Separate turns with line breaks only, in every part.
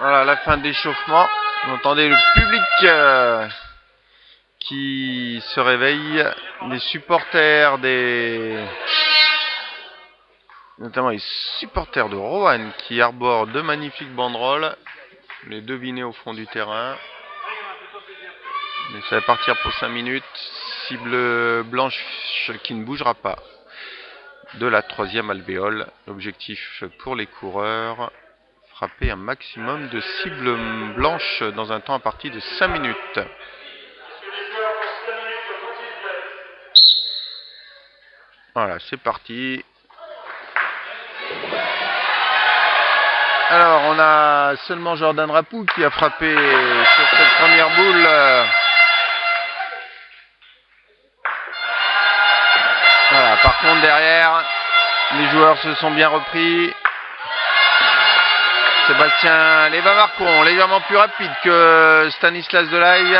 Voilà, la fin de l'échauffement. Vous entendez le public qui se réveille, les supporters notamment les supporters de Roanne qui arborent deux magnifiques banderoles, les devinez au fond du terrain. Mais ça va partir pour 5 minutes. Cible blanche qui ne bougera pas de la 3e alvéole. L'objectif pour les coureurs, frapper un maximum de cibles blanches dans un temps imparti de 5 minutes. Voilà, c'est parti. Alors, on a seulement Jordan Rapou qui a frappé sur cette première boule. Voilà, par contre, derrière, les joueurs se sont bien repris. Sébastien Léva-Marcon, légèrement plus rapide que Stanislas Delaye.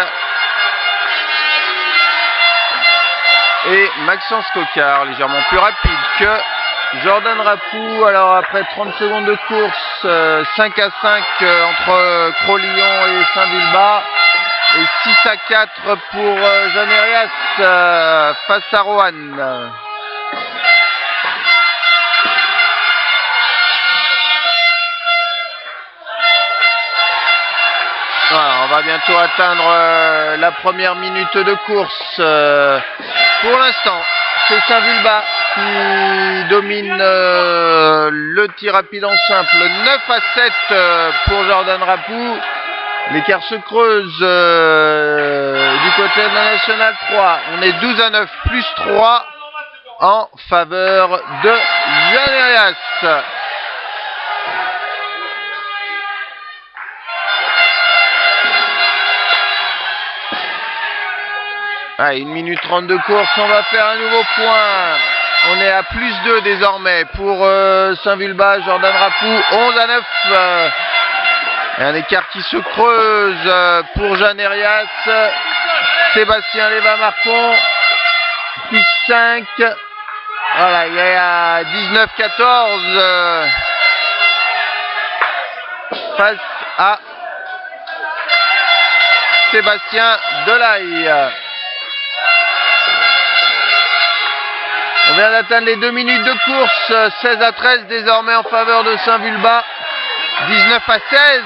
Et Maxence Coquard, légèrement plus rapide que Jordan Rapou. Alors après 30 secondes de course, 5 à 5 entre Crolillon et Saint-Vulbas. Et 6 à 4 pour Jeanne Hérias face à Roanne. Voilà, on va bientôt atteindre la première minute de course. Pour l'instant, c'est Saint-Vulbas qui domine le tir rapide en simple. 9 à 7 pour Jordan Rapou. L'écart se creuse du côté de la Nationale 3. On est 12 à 9 plus 3 en faveur de Jeanne Hérias. Ah, 1 minute 30 de course, on va faire un nouveau point. On est à plus 2 désormais pour Saint-Vulbas, Jordan Rapou, 11 à 9. Un écart qui se creuse pour Jeanne Hérias. Sébastien Léva-Marcon, plus 5. Voilà, il est à 19-14 face à Sébastien Delaye. On vient d'atteindre les 2 minutes de course, 16 à 13 désormais en faveur de Saint-Vulbas, 19 à 16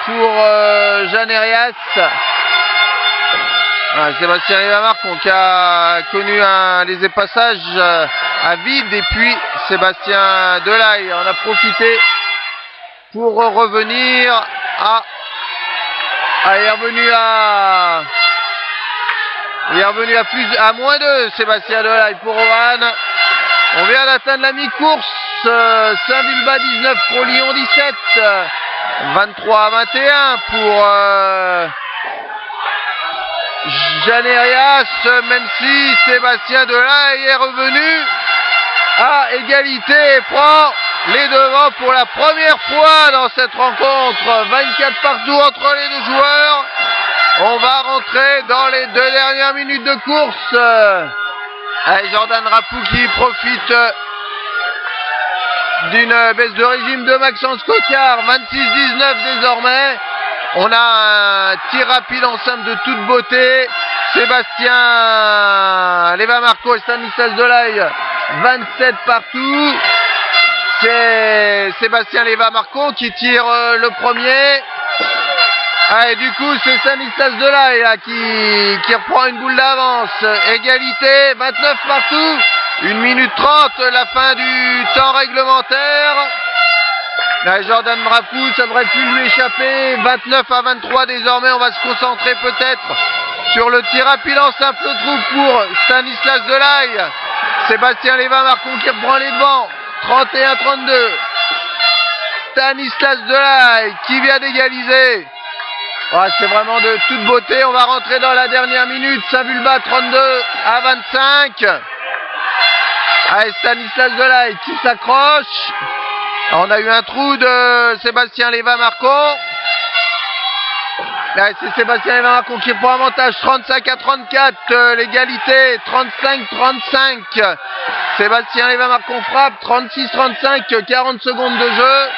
pour Jeanne Hérias. Voilà, Sébastien Léva-Marcon qui a connu les épassages à vide, et puis Sébastien Delaye en a profité pour revenir il est revenu à moins 2, Sébastien Delaye pour Roanne. On vient d'atteindre la mi-course. Saint-Vulbas 19, Crolillon 17. 23 à 21 pour Jeanne Hérias, même si Sébastien Delaye est revenu à égalité et prend les devants pour la première fois dans cette rencontre. 24 partout entre les deux joueurs. On va rentrer dans les 2 dernières minutes de course. Avec Jordan Rapou qui profite d'une baisse de régime de Maxence Coquard. 26-19 désormais. On a un tir rapide en simple de toute beauté. Sébastien Léva-Marcon et Stanislas Delaye, 27 partout. C'est Sébastien Léva-Marcon qui tire le premier. Ah, et du coup, c'est Stanislas Delaye là, qui reprend une boule d'avance. Égalité, 29 partout. 1 minute 30, la fin du temps réglementaire. Là, Jordan Rapou, ça devrait plus lui échapper. 29 à 23 désormais. On va se concentrer peut-être sur le tir rapide en simple trou pour Stanislas Delaye. Sébastien Léva-Marcon qui reprend les devants. 31-32. Stanislas Delaye qui vient d'égaliser. Ouais, c'est vraiment de toute beauté. On va rentrer dans la dernière minute. Saint-Vulbas 32 à 25. Allez, Stanislas Delaye qui s'accroche. On a eu un trou de Sébastien Léva-Marcon. C'est Sébastien Léva-Marcon qui prend avantage. 35 à 34. L'égalité 35-35. Sébastien Léva-Marcon frappe. 36-35. 40 secondes de jeu.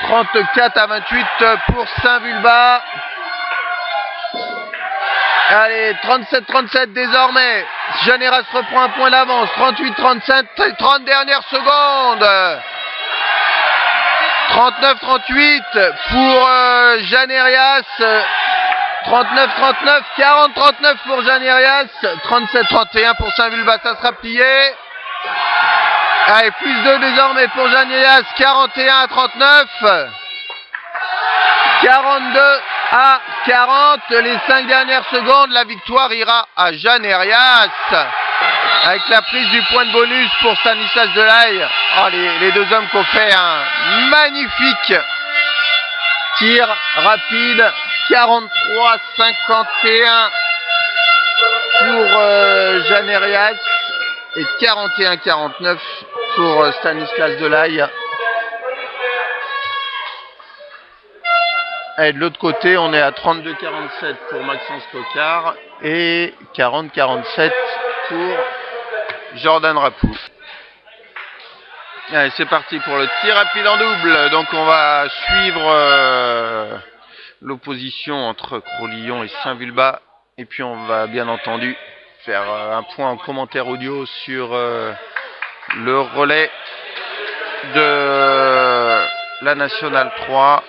34-28 pour Saint-Vulbas. Allez, 37-37 désormais. Janeras reprend un point d'avance. 38-37, 30 dernières secondes. 39-38 pour Janerias. 39-39, 40-39 pour Janerias. 37-31 pour Saint-Vulbas, ça sera plié. Allez, plus 2 désormais pour Janerias. 41-39. 42-40, les 5 dernières secondes, la victoire ira à Janerias avec la prise du point de bonus pour Stanislas Delaye. Oh, les deux hommes qui ont fait un magnifique tir rapide. 43-51 pour Janerias et 41-49 pour Stanislas Delaye. Et de l'autre côté, on est à 32-47 pour Maxence Coquard et 40-47 pour Jordan Rapou. Allez, c'est parti pour le tir rapide en double. Donc on va suivre l'opposition entre Crolillon et Saint-Vulbas. Et puis on va bien entendu faire un point en commentaire audio sur le relais de la Nationale 3.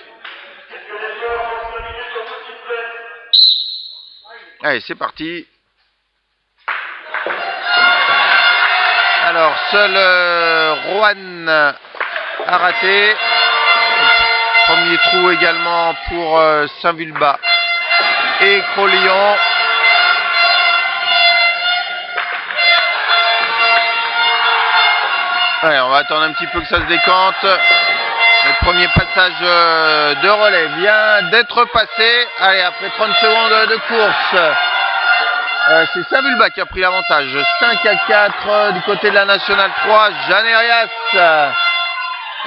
Allez, c'est parti. Alors, seul Rohan a raté. Premier trou également pour Saint-Vulbas et Crolillon. Allez, on va attendre un petit peu que ça se décante. Le premier passage de relais vient d'être passé. Allez, après 30 secondes de course, c'est Saint-Vulbas qui a pris l'avantage. 5-4 du côté de la Nationale 3. Janerias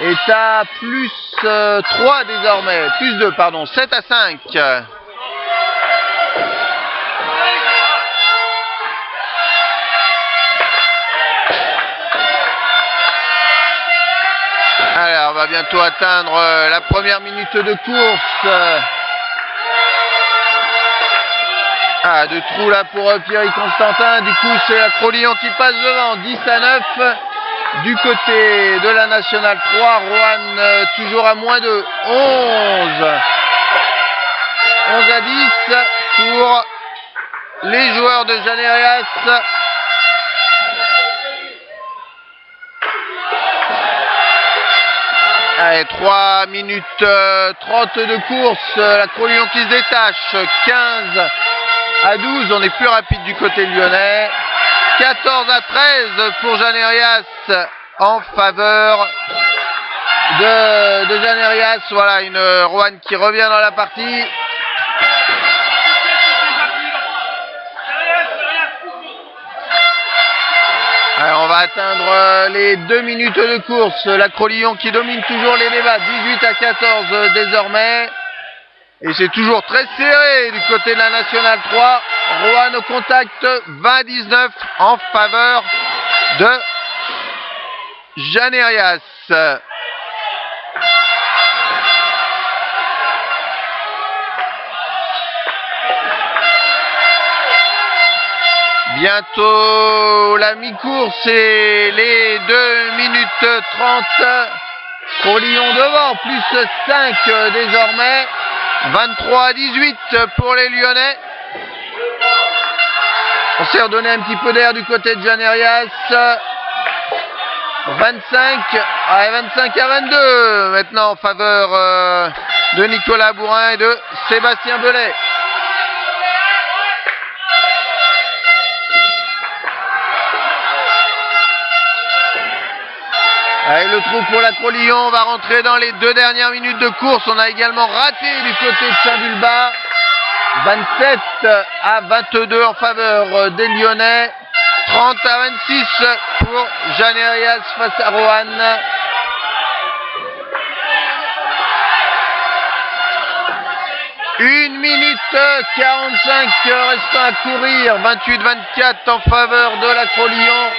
est à plus 3 désormais. Plus 2, pardon. 7-5. Alors, on va bientôt atteindre la première minute de course. Ah, deux trous là pour Pierre Constantin. Du coup, c'est la Crolillon qui passe devant. 10-9 du côté de la Nationale 3. Rohan toujours à moins de 11. 11-10 pour les joueurs de Janerias. Allez, 3 minutes 30 de course. La Crolillon qui se détache. 15-12. On est plus rapide du côté lyonnais. 14-13 pour Janerias en faveur de Janerias. Voilà, une Rohan qui revient dans la partie. Alors, on va atteindre les 2 minutes de course. La Crolillon qui domine toujours les débats. 18-14 désormais. Et c'est toujours très serré du côté de la Nationale 3. Rohan au contact. 20-19 en faveur de Janerias. Bientôt la mi-course et les 2 minutes 30. Crolillon devant, plus 5 désormais. 23-18 pour les Lyonnais. On s'est redonné un petit peu d'air du côté de Janerias. 25-22 maintenant en faveur de Nicolas Bourrin et de Sébastien Belay. Allez, le trou pour la Crolillon, on va rentrer dans les 2 dernières minutes de course. On a également raté du côté de Saint-Vulbas. 27-22 en faveur des Lyonnais. 30-26 pour Janerias face à Rohan. Une minute 45 restant à courir. 28-24 en faveur de la Crolillon.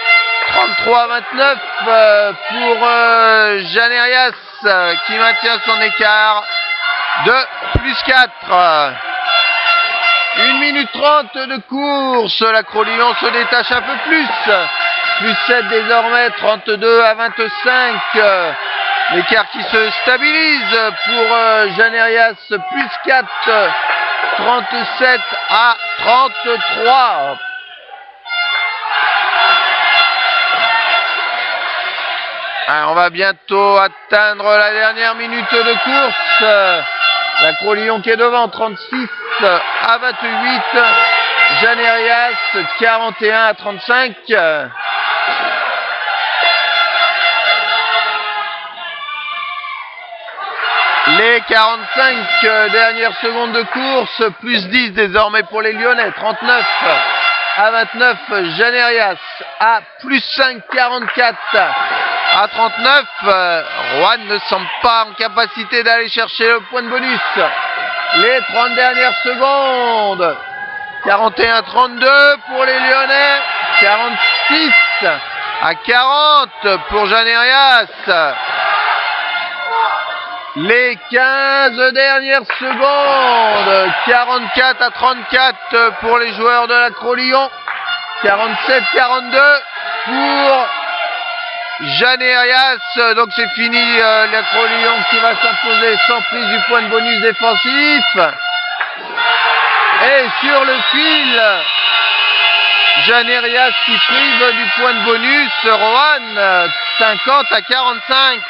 33-29 pour Janerias qui maintient son écart de plus 4. 1 minute 30 de course, la Crolillon se détache un peu plus. Plus 7 désormais, 32-25. L'écart qui se stabilise pour Janerias, plus 4, 37-33. Alors, on va bientôt atteindre la dernière minute de course. La Crolillon qui est devant, 36-28. Janerias, 41-35. Les 45 dernières secondes de course, plus 10 désormais pour les Lyonnais, 39-29, Janerias à plus 5, 44 à 39. Rouen ne semble pas en capacité d'aller chercher le point de bonus. Les 30 dernières secondes, 41-32 pour les Lyonnais, 46 à 40 pour Janerias. Les 15 dernières secondes, 44 à 34 pour les joueurs de la Crolillon, 47-42 pour Janerias. Donc c'est fini, la Crolillon qui va s'imposer sans prise du point de bonus défensif. Et sur le fil, Janerias qui prive du point de bonus, Roanne, 50 à 45.